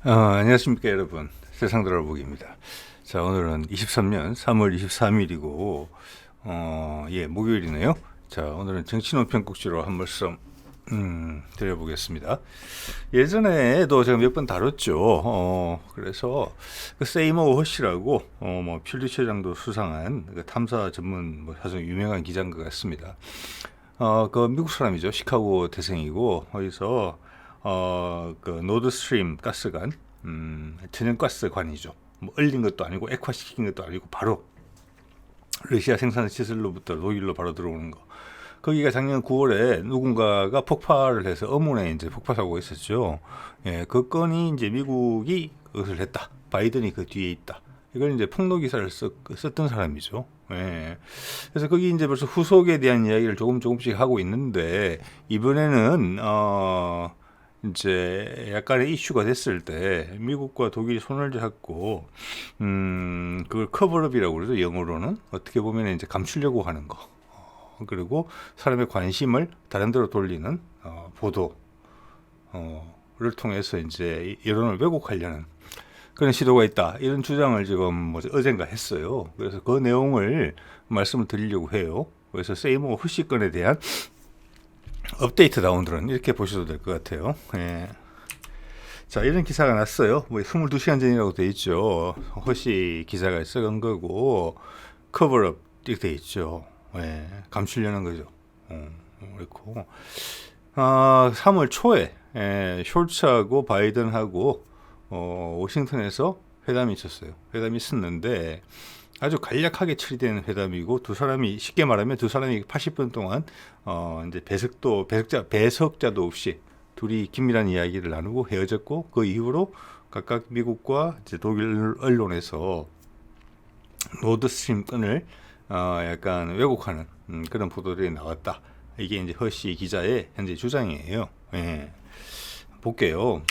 안녕하십니까 여러분. 세상 돌아보기입니다. 자, 오늘은 23년 3월 23일이고 목요일이네요. 자, 오늘은 정치논평국지로 한 말씀 드려보겠습니다. 예전에도 제가 몇 번 다뤘죠. 그래서 그 세이머 허시라고 퓰리처장도 수상한 그 탐사 전문 아주 유명한 기자인 것 같습니다. 그 미국 사람이죠. 시카고 태생이고 어디서 그 노드스트림 가스관, 천연가스관이죠. 뭐 얼린 것도 아니고 액화시킨 것도 아니고 바로 러시아 생산 시설로부터 독일로 바로 들어오는 거. 거기가 작년 9월에 누군가가 폭발을 해서 어문에 이제 폭파 사고가 있었죠. 예, 그 건이 이제 미국이 그것을 했다. 바이든이 그 뒤에 있다. 이걸 이제 폭로 기사를 썼던 사람이죠. 예. 그래서 거기 이제 벌써 후속에 대한 이야기를 조금씩 하고 있는데 이번에는 이제 약간의 이슈가 됐을 때 미국과 독일이 손을 잡고 그걸 커버업이라고 그러죠. 영어로는 어떻게 보면 이제 감추려고 하는 거. 그리고 사람의 관심을 다른 데로 돌리는 보도를 통해서 이제 여론을 왜곡하려는 그런 시도가 있다. 이런 주장을 지금 어젠가 했어요. 그래서 그 내용을 말씀을 드리려고 해요. 그래서 세이모 허시 건에 대한 업데이트 다운들은 이렇게 보셔도 될 것 같아요. 예. 자, 이런 기사가 났어요. 22시간 전이라고 돼 있죠. 허시 기사가 써간 거고 커버업 이렇게 돼 있죠. 예. 감추려는 거죠. 그렇고 3월 초에 숄츠하고 바이든하고 워싱턴에서 회담이 있었어요. 회담이 있었는데 아주 간략하게 처리된 회담이고 두 사람이 쉽게 말하면 두 사람이 80분 동안 이제 배석자도 없이 둘이 긴밀한 이야기를 나누고 헤어졌고 그 이후로 각각 미국과 이제 독일 언론에서 노드스트림 건을 약간 왜곡하는 그런 보도들이 나왔다. 이게 이제 허시 기자의 현재 주장이에요. 예. 볼게요.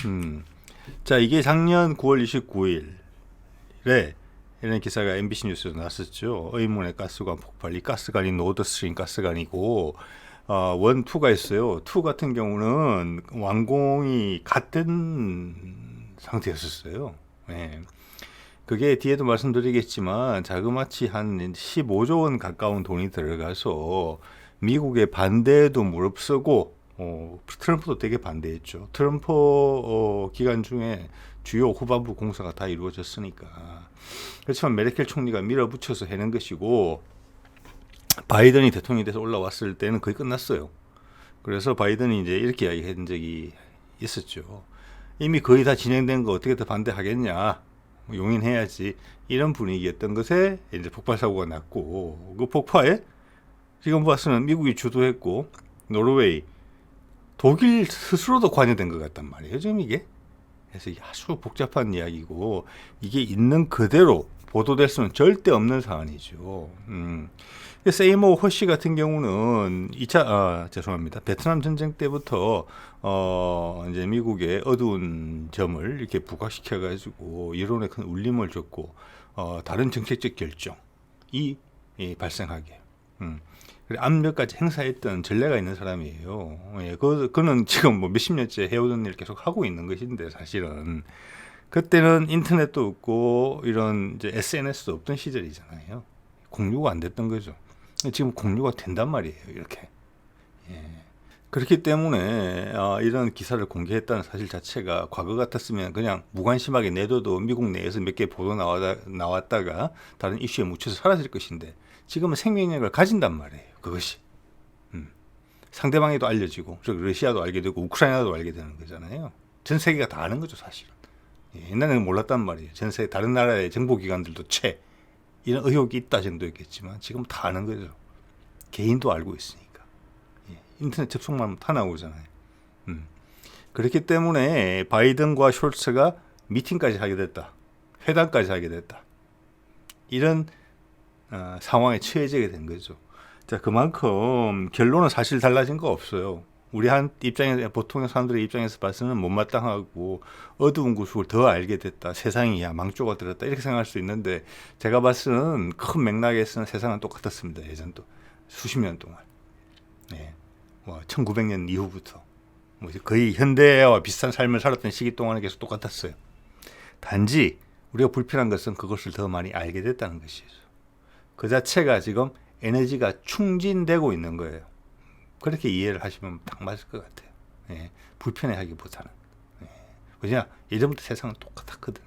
자, 이게 작년 9월 29일에 이런 기사가 MBC 뉴스에서 났었죠. 의문의 가스관 폭발. 이 가스관이 노드스트림 가스관이고 1, 2가 있어요. 2 같은 경우는 완공이 같은 상태였었어요. 네. 그게 뒤에도 말씀드리겠지만 자그마치 한 15조 원 가까운 돈이 들어가서 미국의 반대에도 무릅쓰고 트럼프도 되게 반대했죠. 트럼프 기간 중에 주요 후반부 공사가 다 이루어졌으니까. 그렇지만 메르켈 총리가 밀어붙여서 해낸 것이고 바이든이 대통령이 돼서 올라왔을 때는 거의 끝났어요. 그래서 바이든이 이제 이렇게 이야기한 적이 있었죠. 이미 거의 다 진행된 거 어떻게 더 반대하겠냐. 용인해야지. 이런 분위기였던 것에 이제 폭발 사고가 났고 그 폭파에 지금 봐서는 미국이 주도했고 노르웨이, 독일 스스로도 관여된 것 같단 말이에요. 지금 이게. 그래서 이게 아주 복잡한 이야기고 이게 있는 그대로 보도될 수는 절대 없는 사안이죠. 세이모 허시 같은 경우는 죄송합니다. 베트남 전쟁 때부터 이제 미국의 어두운 점을 이렇게 부각시켜 가지고 여론에 큰 울림을 줬고 다른 정책적 결정이 발생하게. 그리고 압력까지 행사했던 전례가 있는 사람이에요. 예, 그는 지금 몇십 년째 해오던 일을 계속 하고 있는 것인데 사실은 그때는 인터넷도 없고 이런 이제 SNS도 없던 시절이잖아요. 공유가 안 됐던 거죠. 지금 공유가 된단 말이에요. 이렇게. 예. 그렇기 때문에 이런 기사를 공개했다는 사실 자체가 과거 같았으면 그냥 무관심하게 내둬도 미국 내에서 몇 개 보도 나왔다가 다른 이슈에 묻혀서 사라질 것인데 지금은 생명력을 가진단 말이에요. 그것이. 상대방에도 알려지고 즉 러시아도 알게 되고 우크라이나도 알게 되는 거잖아요. 전 세계가 다 아는 거죠. 사실은. 예, 옛날에는 몰랐단 말이에요. 전 세계 다른 나라의 정보기관들도 이런 의혹이 있다 정도였겠지만 지금 다 아는 거죠. 개인도 알고 있으니까. 예, 인터넷 접속만 하면 다 나오잖아요. 그렇기 때문에 바이든과 숄츠가 미팅까지 하게 됐다. 회담까지 하게 됐다. 이런 상황에 처해지게 된 거죠. 자, 그만큼 결론은 사실 달라진 거 없어요. 우리 한 입장에서 보통의 사람들의 입장에서 봐서는 못마땅하고 어두운 구석을 더 알게 됐다. 세상이 망조가 들었다. 이렇게 생각할 수 있는데 제가 봐서는 큰 맥락에서는 세상은 똑같았습니다. 예전도 수십 년 동안. 네. 1900년 이후부터 거의 현대와 비슷한 삶을 살았던 시기 동안은 계속 똑같았어요. 단지 우리가 불편한 것은 그것을 더 많이 알게 됐다는 것이죠. 그 자체가 지금 에너지가 충진되고 있는 거예요. 그렇게 이해를 하시면 딱 맞을 것 같아요. 예, 불편해하기보다는. 예, 왜냐 예전부터 세상은 똑같았거든요.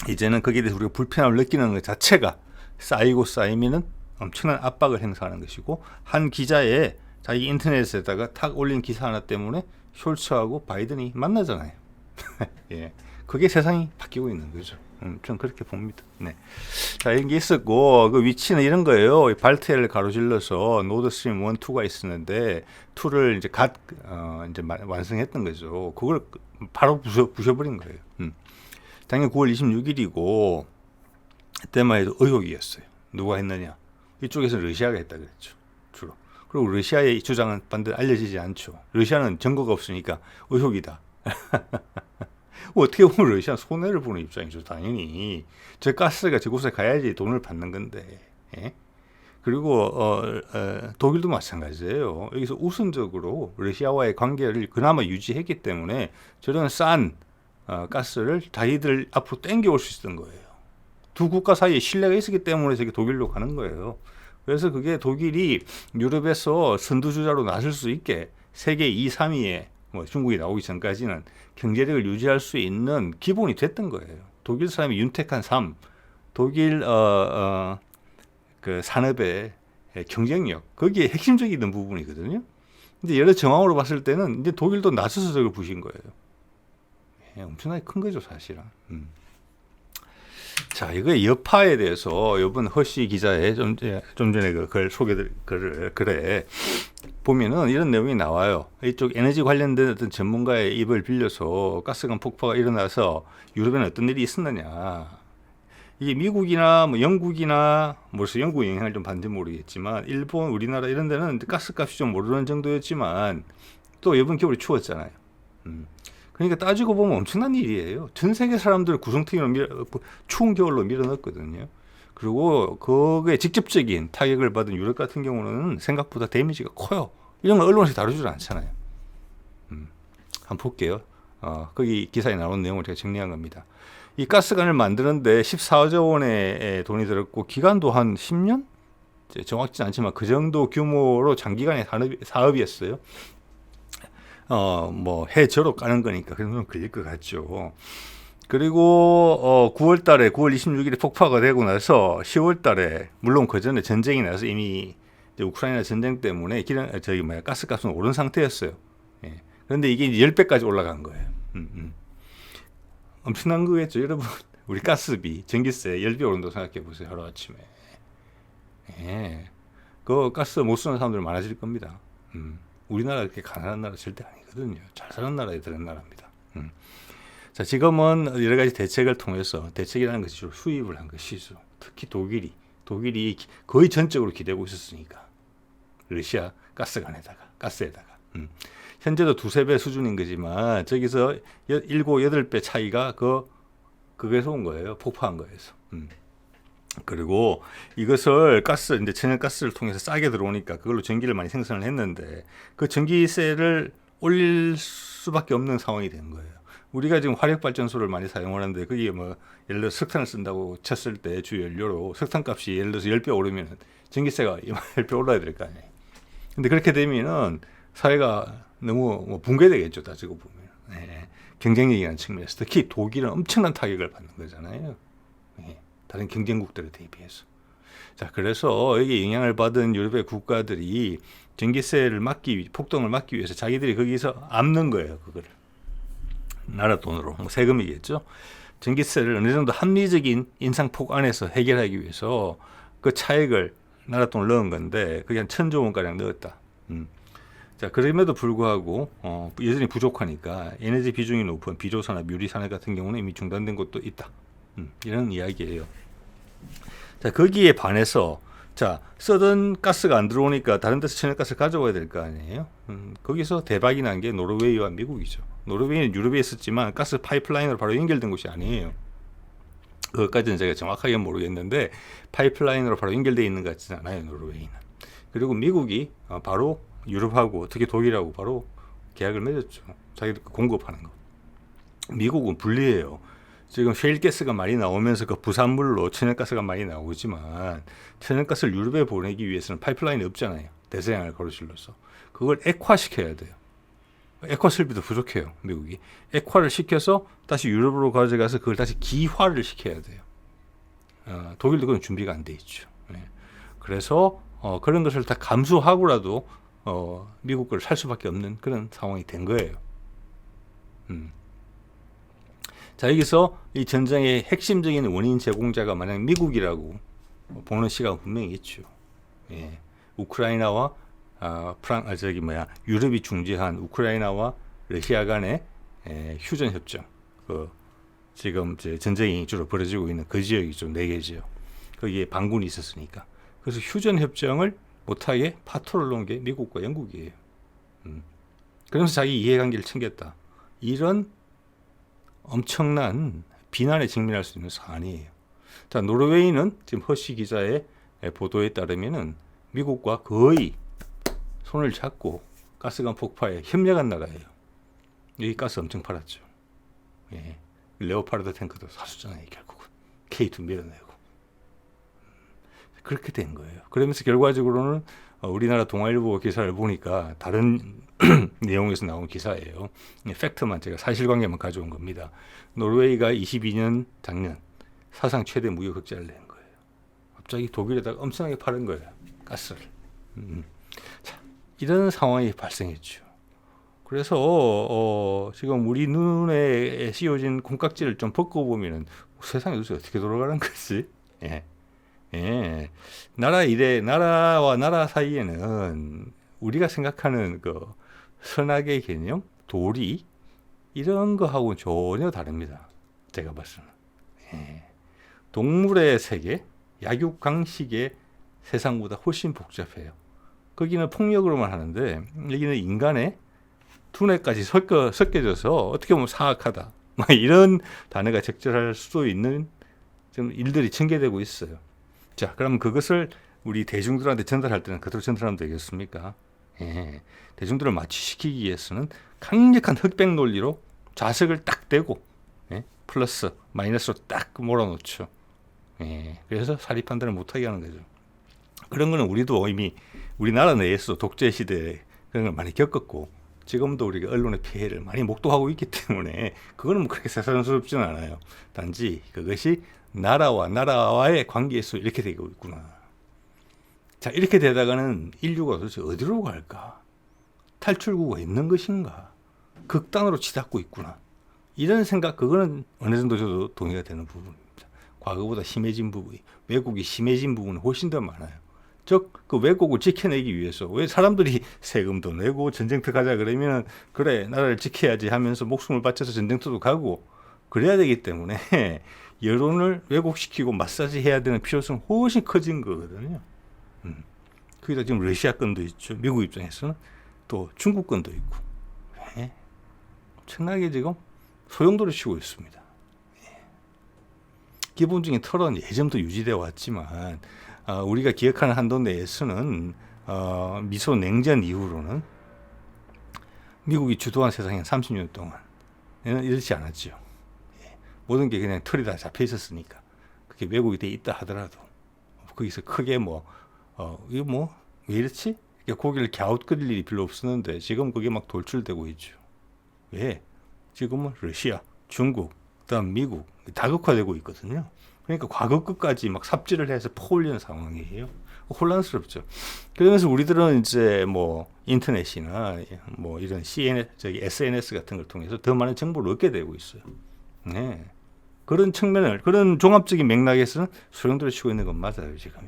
이제는 거기에 대해서 우리가 불편함을 느끼는 것 자체가 쌓이고 쌓이면은 엄청난 압박을 행사하는 것이고, 한 기자의 자기 인터넷에다가 탁 올린 기사 하나 때문에 숄츠하고 바이든이 만나잖아요. 예, 그게 세상이 바뀌고 있는 거죠. 저는 그렇게 봅니다. 네. 자, 이런 게 있었고, 그 위치는 이런 거예요. 발트해를 가로질러서 노드스트림 1, 2가 있었는데, 2를 이제 이제 완성했던 거죠. 그걸 바로 부셔버린 거예요. 작년 9월 26일이고, 그때만 해도 의혹이었어요. 누가 했느냐? 이쪽에서 러시아가 했다 그랬죠. 주로. 그리고 러시아의 주장은 반드시 알려지지 않죠. 러시아는 증거가 없으니까 의혹이다. 어떻게 보면 러시아는 손해를 보는 입장이죠. 당연히 저 가스가 저곳에 가야지 돈을 받는 건데. 예? 그리고 독일도 마찬가지예요. 여기서 우선적으로 러시아와의 관계를 그나마 유지했기 때문에 저런 싼 가스를 자기들 앞으로 땡겨올 수 있었던 거예요. 두 국가 사이에 신뢰가 있었기 때문에 저게 독일로 가는 거예요. 그래서 그게 독일이 유럽에서 선두주자로 나설 수 있게 세계 2, 3위에 중국이 나오기 전까지는 경제력을 유지할 수 있는 기본이 됐던 거예요. 독일 사람이 윤택한 삶, 독일 그 산업의 경쟁력, 거기에 핵심적인 부분이거든요. 근데 여러 정황으로 봤을 때는 이제 독일도 나서서 저걸 부신 거예요. 예, 엄청나게 큰 거죠, 사실은. 자, 이거의 여파에 대해서 이번 허쉬 기자의 좀 전에 그 글 글에 보면은 이런 내용이 나와요. 이쪽 에너지 관련된 어떤 전문가의 입을 빌려서 가스관 폭파가 일어나서 유럽에는 어떤 일이 있었느냐. 이게 미국이나 뭐 영국이나 벌써 영국의 영향을 좀 받는지 모르겠지만 일본, 우리나라 이런 데는 가스값이 좀 오르는 정도였지만 또 이번 겨울이 추웠잖아요. 그러니까 따지고 보면 엄청난 일이에요. 전 세계 사람들을 구성탱이로 추운 겨울로 밀어넣었거든요. 그리고 그게 직접적인 타격을 받은 유럽 같은 경우는 생각보다 데미지가 커요. 이런 걸 언론에서 다루지 않잖아요. 한번 볼게요. 거기 기사에 나온 내용을 제가 정리한 겁니다. 이 가스관을 만드는데 14조 원의 돈이 들었고 기간도 한 10년? 정확치는 않지만 그 정도 규모로 장기간의 사업이었어요. 뭐 해저로 까는 거니까 그런 건 걸릴 것 같죠. 그리고 9월 달에 9월 26일에 폭파가 되고 나서 10월 달에 물론 그 전에 전쟁이 나서 이미 우크라이나 전쟁 때문에 가스값은 오른 상태였어요. 예. 그런데 이게 10배까지 올라간 거예요. 엄청난 거겠죠. 여러분, 우리 가스비, 전기세 10배 오른다고 생각해 보세요. 하루아침에. 예. 그 가스 못 쓰는 사람들 많아질 겁니다. 우리나라 그렇게 가난한 나라 절대 아니거든요. 잘 사는 나라에 드는 나라입니다. 자, 지금은 여러 가지 대책을 통해서, 대책이라는 것이 주로 수입을 한 것이죠. 특히 독일이 거의 전적으로 기대고 있었으니까. 러시아 가스에다가. 현재도 2-3배 수준인 거지만, 저기서 7-8배 차이가 그게서 온 거예요. 폭파한 거에서. 그리고 이것을 이제 천연가스를 통해서 싸게 들어오니까 그걸로 전기를 많이 생산을 했는데, 그 전기세를 올릴 수밖에 없는 상황이 된 거예요. 우리가 지금 화력발전소를 많이 사용하는데, 거기에 뭐, 예를 들어 석탄을 쓴다고 쳤을 때 주 연료로 석탄값이 예를 들어서 10배 오르면 전기세가 10배 올라야 될 거 아니에요. 근데 그렇게 되면은 사회가 너무 붕괴되겠죠, 따지고 보면. 네. 경쟁력이라는 측면에서. 특히 독일은 엄청난 타격을 받는 거잖아요. 네. 다른 경쟁국들에 대비해서. 자, 그래서 여기 영향을 받은 유럽의 국가들이 전기세를 폭등을 막기 위해서 자기들이 거기서 압는 거예요, 그거를. 나라 돈으로. 세금이겠죠. 전기세를 어느 정도 합리적인 인상폭 안에서 해결하기 위해서 그 차액을 나라 돈을 넣은 건데, 그게 한 1,000조 원가량 넣었다. 자, 그럼에도 불구하고, 여전히 부족하니까 에너지 비중이 높은 비료산업, 유리산업 같은 경우는 이미 중단된 곳도 있다. 이런 이야기예요. 자, 거기에 반해서, 자, 쓰던 가스가 안 들어오니까 다른 데서 천연가스를 가져와야 될 거 아니에요? 거기서 대박이 난 게 노르웨이와 미국이죠. 노르웨이는 유럽에 있었지만 가스 파이프라인으로 바로 연결된 곳이 아니에요. 그것까지는 제가 정확하게 모르겠는데, 파이프라인으로 바로 연결되어 있는 것 같지는 않아요, 노르웨이는. 그리고 미국이 바로 유럽하고, 특히 독일하고 바로 계약을 맺었죠. 자기들 공급하는 거. 미국은 불리해요. 지금 셰일가스가 많이 나오면서 그 부산물로 천연가스가 많이 나오지만 천연가스를 유럽에 보내기 위해서는 파이프라인이 없잖아요. 대서양을 가로질러서. 그걸 액화시켜야 돼요. 액화 설비도 부족해요. 미국이. 액화를 시켜서 다시 유럽으로 가져가서 그걸 다시 기화를 시켜야 돼요. 독일도 그런 준비가 안 돼 있죠. 그래서 그런 것을 다 감수하고라도 미국 걸 살 수밖에 없는 그런 상황이 된 거예요. 자, 여기서 이 전쟁의 핵심적인 원인 제공자가 만약 미국이라고 보는 시각은 분명히 있죠. 예. 우크라이나와 유럽이 중재한 우크라이나와 러시아 간의 휴전 협정. 지금 전쟁이 주로 벌어지고 있는 그 지역이 좀 4개 지역. 거기에 반군이 있었으니까. 그래서 휴전 협정을 못하게 파토를 놓은 게 미국과 영국이에요. 그러면서 자기 이해관계를 챙겼다. 이런 엄청난 비난에 직면할 수 있는 사안이에요. 자, 노르웨이는 지금 허시 기자의 보도에 따르면은 미국과 거의 손을 잡고 가스관 폭파에 협력한 나라예요. 여기 가스 엄청 팔았죠. 예. 레오파르드 탱크도 사수잖아요, 결국은. K2 밀어내고. 그렇게 된 거예요. 그러면서 결과적으로는 우리나라 동아일보 기사를 보니까 다른 내용에서 나온 기사예요. 팩트만 제가 사실관계만 가져온 겁니다. 노르웨이가 22년 작년 사상 최대 무역 흑자를 낸 거예요. 갑자기 독일에다가 엄청나게 파는 거예요. 가스를. 자, 이런 상황이 발생했죠. 그래서 지금 우리 눈에 씌워진 콩깍지를 좀 벗고 보면은 세상이 요새 어떻게 돌아가는 거지? 예. 나라와 나라 사이에는 우리가 생각하는 그 선악의 개념, 도리 이런 거하고는 전혀 다릅니다. 제가 봤을 때는. 동물의 세계, 약육강식의 세상보다 훨씬 복잡해요. 거기는 폭력으로만 하는데 여기는 인간의 두뇌까지 섞여져서 어떻게 보면 사악하다. 이런 단어가 적절할 수도 있는 좀 일들이 전개되고 있어요. 자, 그럼 그것을 우리 대중들한테 전달할 때는 그대로 전달하면 되겠습니까? 대중들을 마취시키기 위해서는 강력한 흑백 논리로 자석을 딱 대고 플러스 마이너스로 딱 몰아놓죠. 그래서 사리 판단을 못하게 하는 거죠. 그런 거는 우리도 이미 우리나라 내에서 독재 시대에 그런 걸 많이 겪었고 지금도 우리가 언론의 피해를 많이 목도하고 있기 때문에 그거는 뭐 그렇게 새삼스럽지는 않아요. 단지 그것이 나라와의 관계에서 이렇게 되고 있구나. 자, 이렇게 되다가는 인류가 도대체 어디로 갈까? 탈출구가 있는 것인가? 극단으로 치닫고 있구나. 이런 생각, 그거는 어느 정도 저도 동의가 되는 부분입니다. 과거보다 심해진 부분이, 왜곡이 심해진 부분은 훨씬 더 많아요. 즉, 그 왜곡을 지켜내기 위해서, 왜 사람들이 세금도 내고 전쟁터 가자 그러면, 그래, 나라를 지켜야지 하면서 목숨을 바쳐서 전쟁터도 가고, 그래야 되기 때문에, 여론을 왜곡시키고 마사지 해야 되는 필요성은 훨씬 커진 거거든요. 거기다 지금 러시아 건도 있죠. 미국 입장에서는 또 중국 건도 있고. 엄청나게 지금 소용돌이 치고 있습니다. 기본적인 토론 예전부터 유지되어 왔지만 우리가 기억하는 한도 내에서는 미소 냉전 이후로는 미국이 주도한 세상에 30년 동안 이렇지 않았죠. 모든 게 그냥 틀이 다 잡혀 있었으니까 그게 왜곡이 돼 있다 하더라도 거기서 크게 이거 왜 이렇지? 고기를 갸웃거릴 일이 별로 없었는데 지금 그게 막 돌출되고 있죠. 왜? 지금은 러시아, 중국, 그다음 미국 다극화되고 있거든요. 그러니까 과거 끝까지 막 삽질을 해서 퍼올리는 상황이에요. 혼란스럽죠. 그러면서 우리들은 이제 인터넷이나 이런 SNS 같은 걸 통해서 더 많은 정보를 얻게 되고 있어요. 그런 측면을, 그런 종합적인 맥락에서는 소용돌이 치고 있는 건 맞아요, 지금이.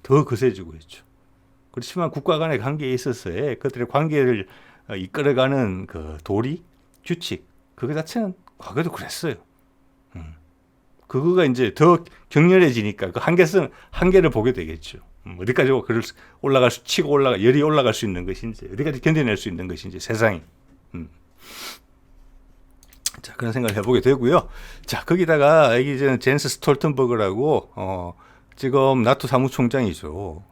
더 거세지고 있죠. 그렇지만 국가 간의 관계에 있어서의 그들의 관계를 이끌어가는 그 도리, 규칙, 그거 자체는 과거에도 그랬어요. 그거가 이제 더 격렬해지니까 그 한계를 보게 되겠죠. 어디까지 열이 올라갈 수 있는 것인지, 어디까지 견뎌낼 수 있는 것인지, 세상이. 자, 그런 생각을 해보게 되고요. 자, 거기다가 여기 제넨스 스톨텐버그라고 지금 나토 사무총장이죠.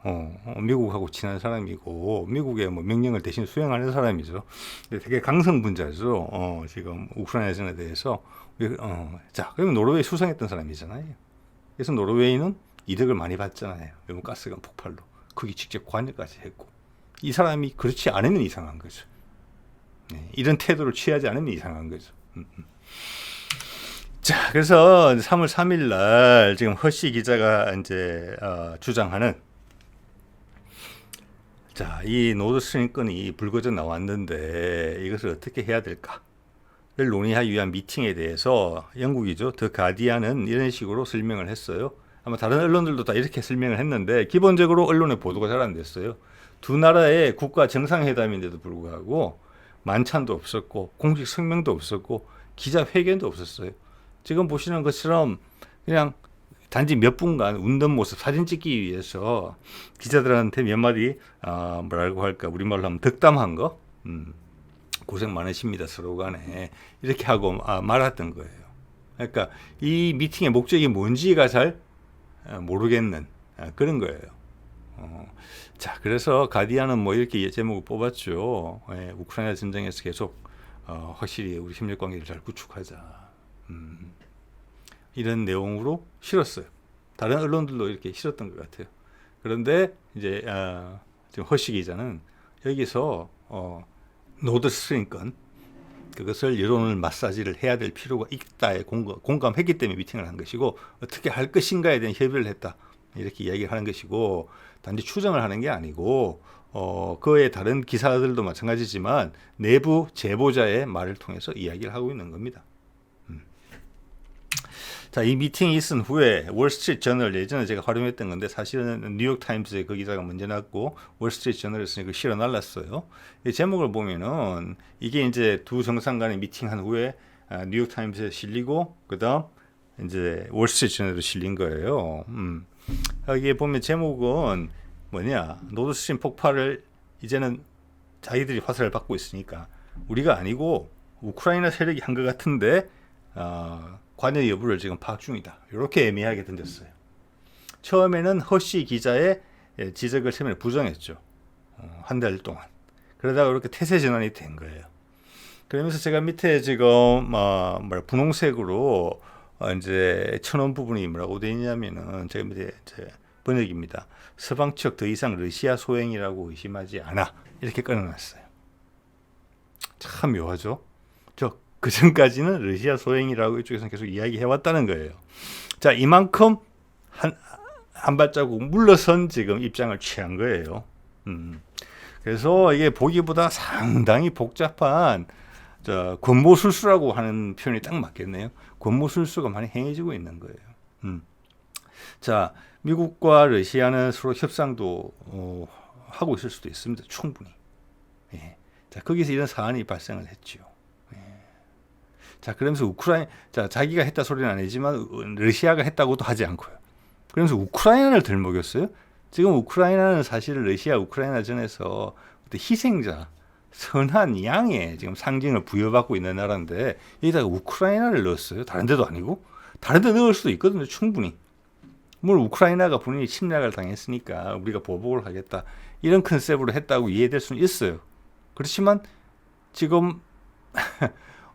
미국하고 친한 사람이고 미국의 뭐 명령을 대신 수행하는 사람이죠. 되게 강성분자죠. 지금 우크라이나전에 대해서 자, 그러면 노르웨이 수상했던 사람이잖아요. 그래서 노르웨이는 이득을 많이 봤잖아요. 외국 가스관 폭발로 거기 직접 관여까지 했고 이 사람이 그렇지 않으면 이상한 거죠. 네, 이런 태도를 취하지 않으면 이상한 거죠. 자, 그래서 3월 3일 날 지금 허씨 기자가 이제 주장하는 자, 이 노드 스트림 건이 불거져 나왔는데 이것을 어떻게 해야 될까를 논의하기 위한 미팅에 대해서 영국이죠. 더 가디언은 이런 식으로 설명을 했어요. 아마 다른 언론들도 다 이렇게 설명을 했는데 기본적으로 언론의 보도가 잘 안 됐어요. 두 나라의 국가 정상회담인데도 불구하고 만찬도 없었고 공식 성명도 없었고 기자회견도 없었어요. 지금 보시는 것처럼 그냥 단지 몇 분간 웃는 모습 사진 찍기 위해서 기자들한테 몇 마디 뭐라고 할까 우리말로 하면 덕담한 거 고생 많으십니다 서로 간에 이렇게 하고 말았던 거예요. 그러니까 이 미팅의 목적이 뭔지가 잘 모르겠는 그런 거예요. 자, 그래서 가디언은 뭐 이렇게 제목을 뽑았죠. 우크라이나 전쟁에서 계속 확실히 우리 협력 관계를 잘 구축하자. 이런 내용으로 실었어요. 다른 언론들도 이렇게 실었던 것 같아요. 그런데 이제 지금 허씨 기자는 여기서 노드 스트림 건 그것을 여론을 마사지를 해야 될 필요가 있다에 공감했기 때문에 미팅을 한 것이고 어떻게 할 것인가에 대한 협의를 했다. 이렇게 이야기를 하는 것이고 단지 추정을 하는 게 아니고 그의 다른 기사들도 마찬가지지만 내부 제보자의 말을 통해서 이야기를 하고 있는 겁니다. 자, 이 미팅이 있은 후에 월스트리트 저널 예전에 제가 활용했던 건데 사실은 뉴욕 타임즈에 그 기사가 먼저 났고 월스트리트 저널에서 그 실어 날랐어요. 이 제목을 보면은 이게 이제 두 정상 간의 미팅한 후에 뉴욕 타임즈에 실리고 그다음 이제 월스트리트 저널에 실린 거예요. 여기에 보면 제목은 뭐냐? 노드 스트림 폭발을 이제는 자기들이 화살을 받고 있으니까 우리가 아니고 우크라이나 세력이 한 것 같은데 관여 여부를 지금 파악 중이다. 이렇게 애매하게 던졌어요. 처음에는 허씨 기자의 지적을 처음에 부정했죠. 한 달 동안. 그러다가 이렇게 태세 전환이 된 거예요. 그러면서 제가 밑에 지금 분홍색으로 이제 쳐놓은 부분이 뭐라고 되어 있냐면은 제가 밑에 번역입니다. 서방 측 더 이상 러시아 소행이라고 의심하지 않아. 이렇게 끊어놨어요. 참 묘하죠. 그 전까지는 러시아 소행이라고 이쪽에서는 계속 이야기해왔다는 거예요. 자, 이만큼 한 발자국 물러선 지금 입장을 취한 거예요. 그래서 이게 보기보다 상당히 복잡한 권모술수라고 하는 표현이 딱 맞겠네요. 권모술수가 많이 행해지고 있는 거예요. 자, 미국과 러시아는 서로 협상도 하고 있을 수도 있습니다. 충분히. 예. 자, 거기서 이런 사안이 발생을 했죠. 자, 그러면서 자기가 했다 소리는 아니지만 러시아가 했다고도 하지 않고요. 그러면서 우크라이나를 들먹였어요. 지금 우크라이나는 사실 러시아 우크라이나 전에서 희생자, 선한 양의 지금 상징을 부여받고 있는 나라인데 여기다가 우크라이나를 넣었어요. 다른 데도 아니고. 다른 데 넣을 수도 있거든요. 충분히. 물론 우크라이나가 본인이 침략을 당했으니까 우리가 보복을 하겠다. 이런 컨셉으로 했다고 이해될 수는 있어요. 그렇지만 지금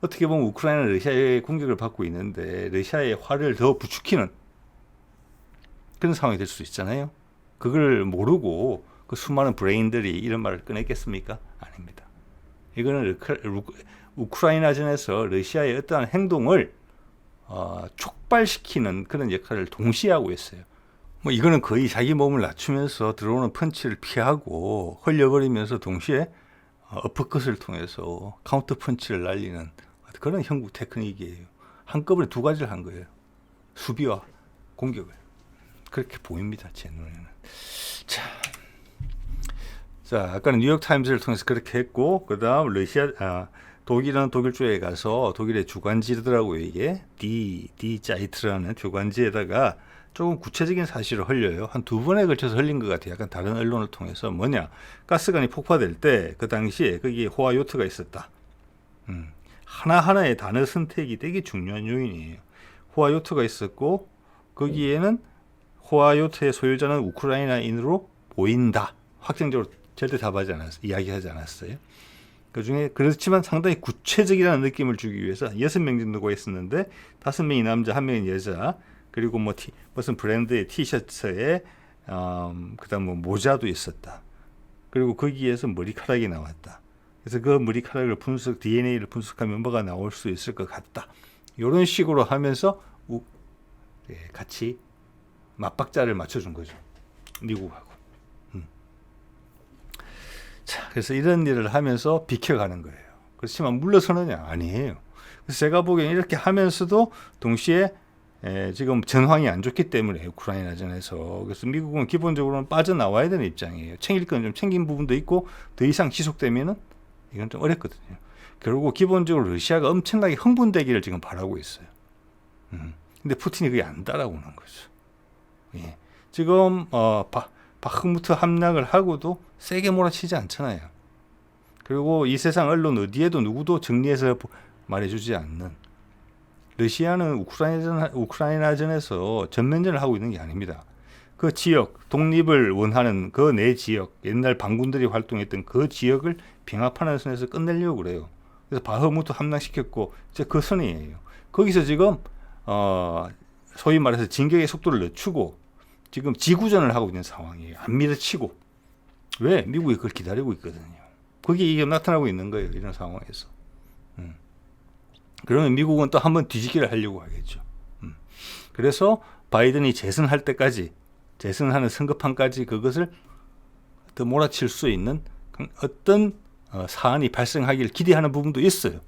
어떻게 보면 우크라이나는 러시아의 공격을 받고 있는데 러시아의 화를 더 부추기는 그런 상황이 될 수 있잖아요. 그걸 모르고 그 수많은 브레인들이 이런 말을 꺼냈겠습니까? 아닙니다. 이거는 우크라이나전에서 러시아의 어떠한 행동을 촉발시키는 그런 역할을 동시에 하고 있어요. 뭐 이거는 거의 자기 몸을 낮추면서 들어오는 펀치를 피하고 흘려버리면서 동시에 어퍼컷을 통해서 카운터 펀치를 날리는 그런 형국 테크닉이에요. 한꺼번에 두 가지를 한 거예요. 수비와 공격을. 그렇게 보입니다. 제 눈에는. 자, 아까는 뉴욕 타임즈를 통해서 그렇게 했고 그 다음 독일은 독일 쪽에 가서 독일의 주간지더라고요. 이게 디자이트라는 주간지에다가 조금 구체적인 사실을 흘려요. 한 두 번에 걸쳐서 흘린 것 같아요. 약간 다른 언론을 통해서 뭐냐. 가스관이 폭파될 때 그 당시에 거기에 호화요트가 있었다. 하나하나의 단어 선택이 되게 중요한 요인이에요. 호화요트가 있었고 거기에는 호와이오트의 소유자는 우크라이나인으로 보인다. 확정적으로 절대 이야기하지 않았어요. 그중에 그렇지만 상당히 구체적이라는 느낌을 주기 위해서 6명 정도가 있었는데 5명이 남자, 1명이 여자, 그리고 무슨 브랜드의 티셔츠에 그다음 뭐 모자도 있었다. 그리고 거기에서 머리카락이 나왔다. 그래서 그 머리카락을 DNA를 분석하면 뭐가 나올 수 있을 것 같다. 이런 식으로 하면서 같이 맞박자를 맞춰준 거죠. 미국하고. 자, 그래서 이런 일을 하면서 비켜가는 거예요. 그렇지만 물러서느냐? 아니에요. 그래서 제가 보기엔 이렇게 하면서도 동시에 지금 전황이 안 좋기 때문에 우크라이나전에서 그래서 미국은 기본적으로는 빠져나와야 되는 입장이에요. 챙길 건 좀 챙긴 부분도 있고 더 이상 지속되면은 이건 좀 어렵거든요. 결국 기본적으로 러시아가 엄청나게 흥분되기를 지금 바라고 있어요. 근데 푸틴이 그게 안 따라오는 거죠. 예. 지금 바흐무트 함락을 하고도 세게 몰아치지 않잖아요. 그리고 이 세상 언론 어디에도 누구도 정리해서 말해주지 않는, 러시아는 우크라이나전에서 전면전을 하고 있는 게 아닙니다. 그 지역, 독립을 원하는 그 내 지역, 옛날 반군들이 활동했던 그 지역을 병합하는 선에서 끝내려고 그래요. 그래서 바흐무트 함락시켰고 이제 그 선이에요. 거기서 지금 소위 말해서 진격의 속도를 늦추고 지금 지구전을 하고 있는 상황이에요. 안 밀어치고. 왜? 미국이 그걸 기다리고 있거든요. 거기에 이게 나타나고 있는 거예요. 이런 상황에서. 그러면 미국은 또 한번 뒤집기를 하려고 하겠죠. 그래서 바이든이 재선할 때까지, 재선하는 선거판까지 그것을 더 몰아칠 수 있는 어떤 사안이 발생하기를 기대하는 부분도 있어요.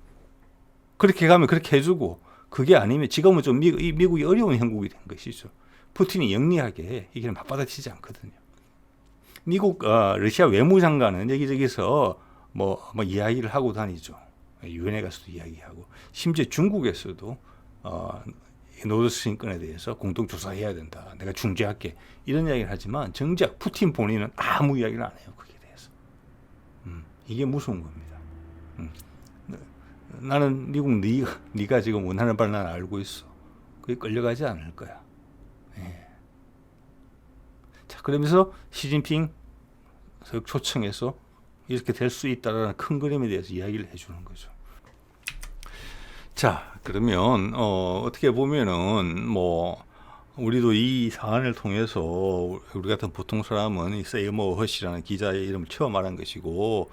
그렇게 가면 그렇게 해주고, 그게 아니면 지금은 좀 미국이 어려운 형국이 된 것이죠. 푸틴이 영리하게 이게 맞받아치지 않거든요. 러시아 외무장관은 여기저기서 뭐 이야기를 하고 다니죠. 유엔에 가서도 이야기하고, 심지어 중국에서도 노드스트림 건에 대해서 공동 조사해야 된다. 내가 중재할게. 이런 이야기를 하지만 정작 푸틴 본인은 아무 이야기를 안 해요. 거기에 대해서. 이게 무서운 겁니다. 나는 미국 네가 지금 원하는 바를 난 알고 있어. 그게 끌려가지 않을 거야. 예. 자, 그러면서 시진핑 초청해서 이렇게 될 수 있다라는 큰 그림에 대해서 이야기를 해주는 거죠. 자, 그러면 어떻게 보면은 우리도 이 사안을 통해서 우리 같은 보통 사람은 이 세이머 허시라는 기자의 이름을 처음 알은 것이고,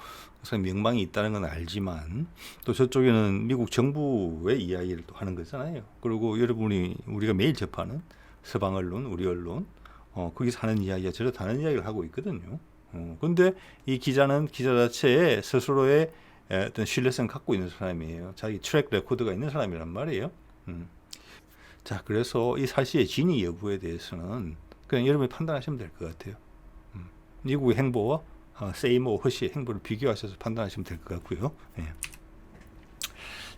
명망이 있다는 건 알지만 또 저쪽에는 미국 정부의 이야기를 또 하는 거잖아요. 그리고 우리가 매일 접하는 서방 언론, 우리 언론, 거기서 하는 이야기가 저렇게 다른 이야기를 하고 있거든요. 근데 이 기자는 기자 자체에 스스로의 어떤 신뢰성을 갖고 있는 사람이에요. 자기 트랙 레코드가 있는 사람이란 말이에요. 자, 그래서 이 사실의 진위 여부에 대해서는 그냥 여러분이 판단하시면 될 것 같아요. 미국의 행보와 세이모 허시의 행보를 비교하셔서 판단하시면 될 것 같고요. 예.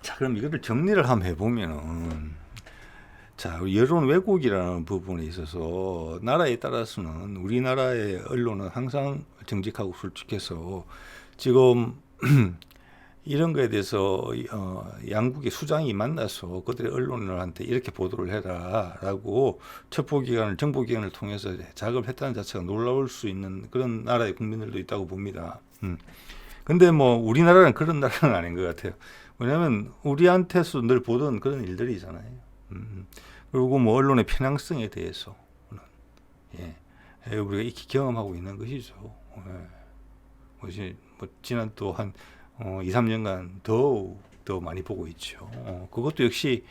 자, 그럼 이거를 정리를 한번 해보면은, 자, 여론 왜곡이라는 부분에 있어서 나라에 따라서는 우리나라의 언론은 항상 정직하고 솔직해서 지금 이런 거에 대해서 양국의 수장이 만나서 그들의 언론들한테 이렇게 보도를 해라라고 첩보기관을, 정보기관을 통해서 작업을 했다는 자체가 놀라울 수 있는 그런 나라의 국민들도 있다고 봅니다. 근데 우리나라는 그런 나라는 아닌 것 같아요. 왜냐하면 우리한테서 늘 보던 그런 일들이잖아요. 그리고 언론의 편향성에 대해서 우리가 익히 경험하고 있는 것이죠. 지난 또 한 2, 3년간 더 많이 보고 있죠. 그것도 역시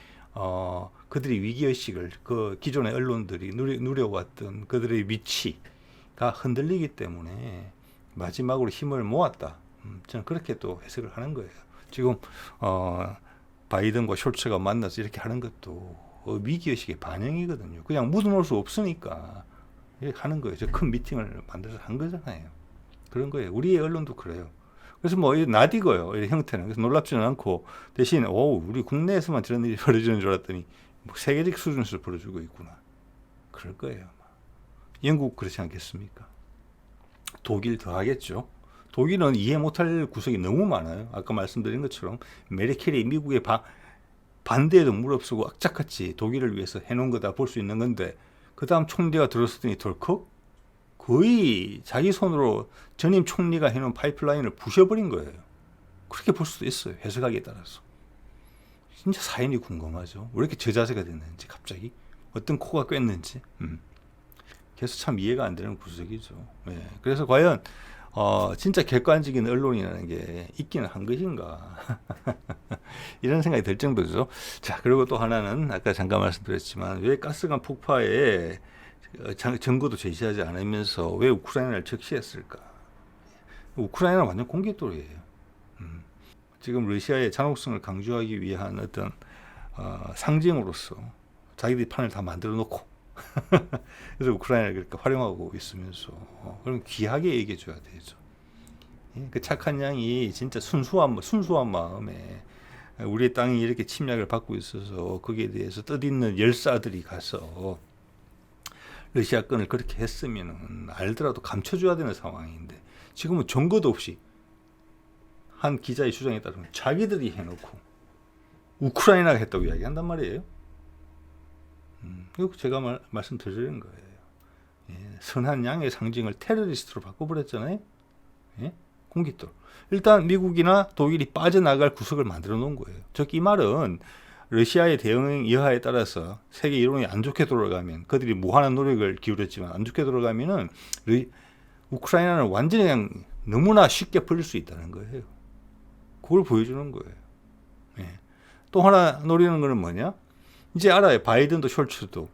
그들의 위기의식을 그 기존의 언론들이 누려왔던 그들의 위치가 흔들리기 때문에 마지막으로 힘을 모았다. 저는 그렇게 또 해석을 하는 거예요. 지금 바이든과 숄츠가 만나서 이렇게 하는 것도 위기의식의 반영이거든요. 그냥 묻어놓을 수 없으니까 이렇게 하는 거예요. 저 큰 미팅을 만들어서 한 거잖아요. 그런 거예요. 우리의 언론도 그래요. 그래서 낯익어요. 이 형태는. 그래서 놀랍지는 않고, 대신 우리 국내에서만 저런 일이 벌어지는 줄 알았더니 세계적 수준에서 벌어지고 있구나. 그럴 거예요. 영국 그렇지 않겠습니까? 독일 더 하겠죠. 독일은 이해 못할 구석이 너무 많아요. 아까 말씀드린 것처럼 메르켈이 미국의 반대에도 무릅쓰고 악착같이 독일을 위해서 해놓은 거다 볼 수 있는 건데, 그 다음 총리가 들어섰더니 덜컥 거의 자기 손으로 전임 총리가 해놓은 파이프라인을 부셔버린 거예요. 그렇게 볼 수도 있어요. 해석하기에 따라서. 진짜 사연이 궁금하죠. 왜 이렇게 저자세가 됐는지 갑자기 어떤 코가 꿰는지. 그래서 참 이해가 안 되는 구석이죠. 예. 그래서 과연 진짜 객관적인 언론이라는 게 있기는 한 것인가 이런 생각이 들 정도죠. 자, 그리고 또 하나는 아까 잠깐 말씀드렸지만 왜 가스관 폭파에 증거도 제시하지 않으면서 왜 우크라이나를 적시했을까? 우크라이나는 완전 공개도리예요. 지금 러시아의 잔혹성을 강조하기 위한 어떤 상징으로서 자기들이 판을 다 만들어 놓고 그래서 우크라이나를 그렇게 활용하고 있으면서 그럼 귀하게 얘기해 줘야 되죠. 그 착한 양이 진짜 순수한 마음에 우리의 땅이 이렇게 침략을 받고 있어서 거기에 대해서 뜻있는 열사들이 가서 러시아권을 그렇게 했으면 알더라도 감춰줘야 되는 상황인데 지금은 증거도 없이 한 기자의 주장에 따르면 자기들이 해놓고 우크라이나가 했다고 이야기한단 말이에요. 이거 제가 말씀드리는 거예요. 예, 선한 양의 상징을 테러리스트로 바꿔버렸잖아요. 예? 공깃돌. 일단 미국이나 독일이 빠져나갈 구석을 만들어 놓은 거예요. 즉 이 말은 러시아의 대응 여하에 따라서 세계 이론이 안 좋게 돌아가면 그들이 무한한 노력을 기울였지만 안 좋게 돌아가면은 우크라이나는 완전히 그냥 너무나 쉽게 풀릴 수 있다는 거예요. 그걸 보여주는 거예요. 예. 또 하나 노리는 거는 뭐냐? 이제 알아요. 바이든도 숄츠도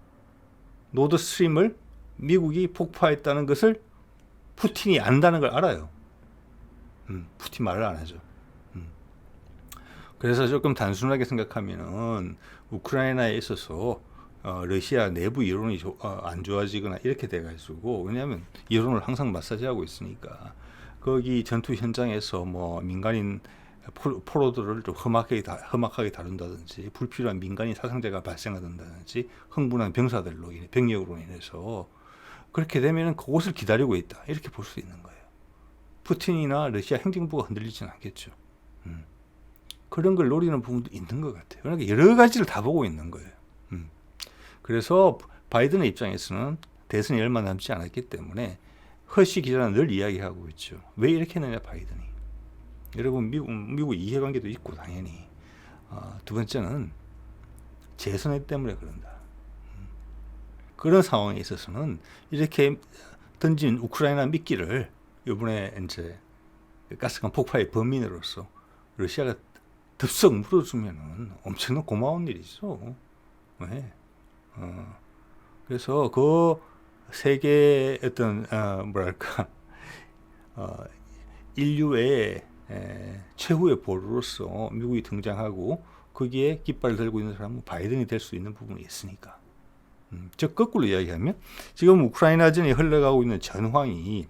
노드 스트림을 미국이 폭파했다는 것을 푸틴이 안다는 걸 알아요. 푸틴 말을 안 하죠. 그래서 조금 단순하게 생각하면은 우크라이나에 있어서 러시아 내부 여론이 안 좋아지거나 이렇게 돼가지고 왜냐하면 여론을 항상 마사지하고 있으니까 거기 전투 현장에서 뭐 민간인 포로들을 좀 험악하게 다룬다든지 불필요한 민간인 사상자가 발생한다든지 흥분한 병력으로 인해서 그렇게 되면은 그것을 기다리고 있다 이렇게 볼 수 있는 거예요. 푸틴이나 러시아 행정부가 흔들리지는 않겠죠. 그런 걸 노리는 부분도 있는 것 같아요. 그러니까 여러 가지를 다 보고 있는 거예요. 그래서 바이든의 입장에서는 대선이 얼마 남지 않았기 때문에 허쉬 기자는 늘 이야기하고 있죠. 왜 이렇게 했느냐 바이든이. 여러분 미국 이해관계도 있고 당연히 두 번째는 재선 때문에 그런다. 그런 상황에 있어서는 이렇게 던진 우크라이나 미끼를 이번에 이제 가스관 폭파의 범인으로서 러시아가 덥석 물어주면은 엄청난 고마운 일이죠. 네. 그래서 그 세계의 어떤 인류의 최후의 보루로서 미국이 등장하고 거기에 깃발을 들고 있는 사람은 바이든이 될 수 있는 부분이 있으니까. 즉 거꾸로 이야기하면 지금 우크라이나전이 흘러가고 있는 전황이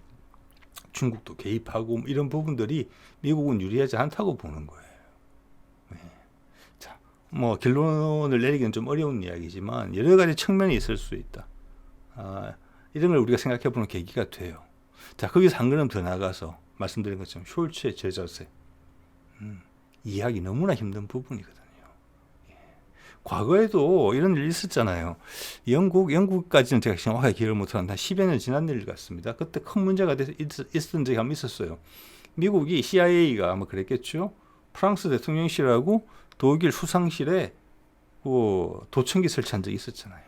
중국도 개입하고 이런 부분들이 미국은 유리하지 않다고 보는 거예요. 네. 자, 뭐 결론을 내리기는 좀 어려운 이야기지만 여러 가지 측면이 있을 수 있다. 이런 걸 우리가 생각해보는 계기가 돼요. 자, 거기서 한 걸음 더 나가서 말씀드린 것처럼 숄츠의 저자세 이해하기 너무나 힘든 부분이거든요. 과거에도 이런 일이 있었잖아요. 영국까지는 제가 정확하게 기억을 못하는데 10여 년 지난 일 같습니다. 그때 큰 문제가 있었던 적이 한번 있었어요. 미국이 CIA가 아마 그랬겠죠. 프랑스 대통령실하고 독일 수상실에 도청기 설치한 적이 있었잖아요.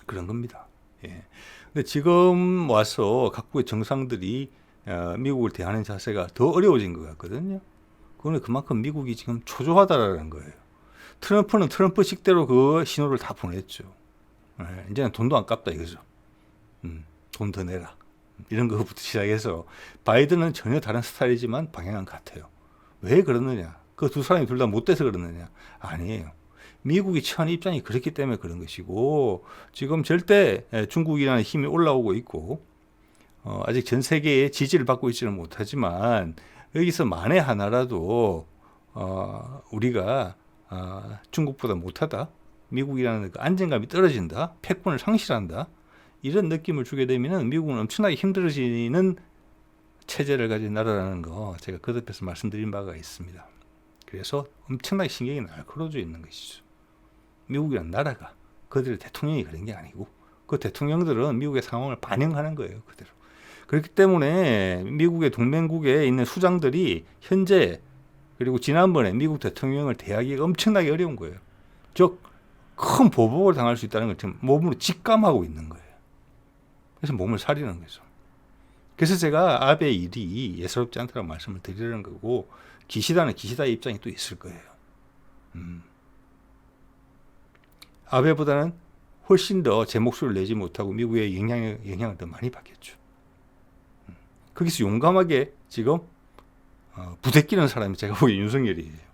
그런 겁니다. 예. 근데 지금 와서 각국의 정상들이 미국을 대하는 자세가 더 어려워진 것 같거든요. 그거는 그만큼 미국이 지금 초조하다라는 거예요. 트럼프는 트럼프식대로 그 신호를 다 보냈죠. 이제는 돈도 안 깝다 이거죠. 돈 더 내라. 이런 거부터 시작해서 바이든은 전혀 다른 스타일이지만 방향은 같아요. 왜 그러느냐? 그 두 사람이 둘 다 못돼서 그러느냐? 아니에요. 미국이 처한 입장이 그렇기 때문에 그런 것이고 지금 절대 중국이라는 힘이 올라오고 있고 아직 전 세계의 지지를 받고 있지는 못하지만 여기서 만에 하나라도 우리가 중국보다 못하다, 미국이라는 그 안정감이 떨어진다, 패권을 상실한다 이런 느낌을 주게 되면 미국은 엄청나게 힘들어지는 체제를 가진 나라라는 거 제가 거듭해서 말씀드린 바가 있습니다. 그래서 엄청나게 신경이 날카로워져 있는 것이죠. 미국이라는 나라가 그들의 대통령이 그런 게 아니고 그 대통령들은 미국의 상황을 반영하는 거예요. 그대로. 그렇기 때문에 미국의 동맹국에 있는 수장들이 현재 그리고 지난번에 미국 대통령을 대하기가 엄청나게 어려운 거예요. 즉 큰 보복을 당할 수 있다는 걸 지금 몸으로 직감하고 있는 거예요. 그래서 몸을 사리는 거죠. 그래서 제가 아베의 일이 예사롭지 않다고 말씀을 드리는 거고 기시다는 기시다의 입장이 또 있을 거예요. 아베보다는 훨씬 더 제 목소리를 내지 못하고 미국의 영향을 더 많이 받겠죠. 거기서 용감하게 지금 부대끼는 사람이 제가 보기엔 윤석열이에요.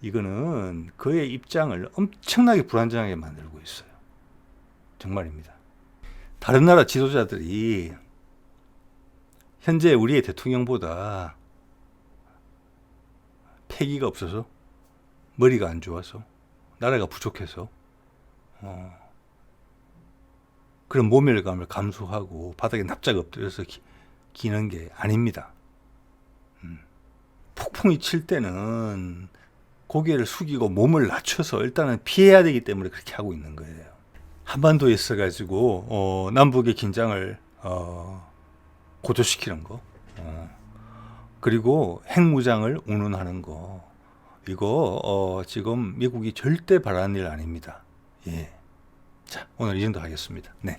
이거는 그의 입장을 엄청나게 불안정하게 만들고 있어요. 정말입니다. 다른 나라 지도자들이 현재 우리의 대통령보다 패기가 없어서 머리가 안 좋아서 나라가 부족해서 그런 모멸감을 감수하고 바닥에 납작 엎드려서 기는 게 아닙니다. 폭풍이 칠 때는 고개를 숙이고 몸을 낮춰서 일단은 피해야 되기 때문에 그렇게 하고 있는 거예요. 한반도에 있어가지고 남북의 긴장을 고조시키는 거, 그리고 핵무장을 운운하는 거, 이거 지금 미국이 절대 바라는 일 아닙니다. 예. 자, 오늘 이 정도 하겠습니다. 네.